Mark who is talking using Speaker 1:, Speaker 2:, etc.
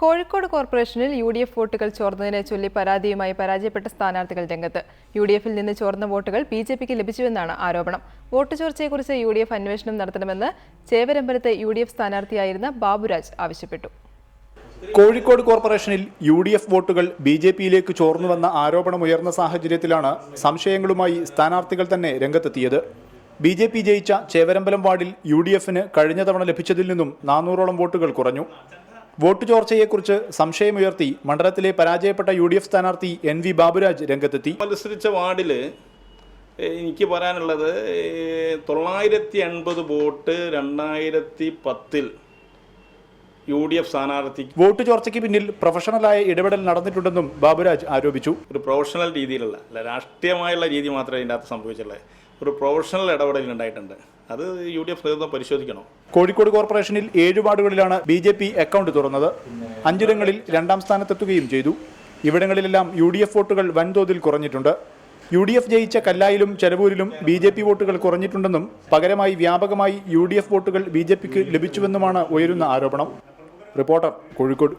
Speaker 1: കോഴിക്കോട് കോർപ്പറേഷനിൽ UDF വോട്ടുകൾ ചോർന്നതിനെ ചൊല്ലി പരാതിയുമായി പരാജയപ്പെട്ട സ്ഥാനാർത്ഥികൾ രംഗത്ത്. UDFിൽ നിന്ന് ചോർന്ന വോട്ടുകൾ BJPക്ക് ലഭിച്ചുവെന്നാണ് ആരോപണം. വോട്ട് ചോർച്ചയെക്കുറിച്ച് UDF അന്വേഷണം നടത്തണമെന്ന് ചേവരമ്പലത്തെ UDF സ്ഥാനാർത്ഥിയായിരുന്ന ബാബുരാജ് ആവശ്യപ്പെട്ടു.
Speaker 2: കോഴിക്കോട് കോർപ്പറേഷനിൽ UDF വോട്ടുകൾ BJPയിലേക്ക് ചോർന്നുവെന്ന ആരോപണമുയർന്ന സാഹചര്യത്തിലാണ് സംശയങ്ങളുമായി സ്ഥാനാർത്ഥികൾ തന്നെ രംഗത്തെത്തിയത്. BJP ജയിച്ച ചേവരമ്പലം വാർഡിൽ UDFന് കഴിഞ്ഞ തവണ ലഭിച്ചതിൽ നിന്നും 400ഓളം വോട്ടുകൾ കുറഞ്ഞു. വോട്ട് ചോർച്ചയെക്കുറിച്ച് സംശയമുയർത്തി മണ്ഡലത്തിലെ പരാജയപ്പെട്ട UDF സ്ഥാനാർത്ഥി NV ബാബുരാജ് രംഗത്തെത്തി.
Speaker 3: മത്സരിച്ച വാർഡിൽ എനിക്ക് പറയാനുള്ളത് 980 വോട്ട് 2010 UDF സ്ഥാനാർത്ഥി.
Speaker 2: വോട്ട് ചോർച്ചയ്ക്ക് പിന്നിൽ പ്രൊഫഷണലായ ഇടപെടൽ നടന്നിട്ടുണ്ടെന്നും ബാബുരാജ് ആരോപിച്ചു.
Speaker 3: ഒരു പ്രൊഫഷണൽ രീതിയിലുള്ള രാഷ്ട്രീയമായുള്ള രീതി മാത്രമേ ഇതിൻ്റെ അകത്ത് സംഭവിച്ചുള്ളൂ. ഒരു പ്രൊഫഷണൽ ഇടപെടൽ ഉണ്ടായിട്ടുണ്ട്. അത് UDF നേതൃത്വം പരിശോധിക്കണം.
Speaker 2: കോഴിക്കോട് കോർപ്പറേഷനിൽ 7 വാർഡുകളിലാണ് BJP അക്കൗണ്ട് തുറന്നത്. 5 ഇടങ്ങളിൽ 2ാം സ്ഥാനത്തെത്തുകയും ചെയ്തു. ഇവിടങ്ങളിലെല്ലാം UDF വോട്ടുകൾ വൻതോതിൽ കുറഞ്ഞിട്ടുണ്ട്. UDF ജയിച്ച കല്ലായിലും ചെലവൂരിലും BJP വോട്ടുകൾ കുറഞ്ഞിട്ടുണ്ടെന്നും പകരമായി വ്യാപകമായി UDF വോട്ടുകൾ BJPക്ക് ലഭിച്ചുവെന്നുമാണ് ഉയരുന്ന ആരോപണം. റിപ്പോർട്ടർ, കോഴിക്കോട്.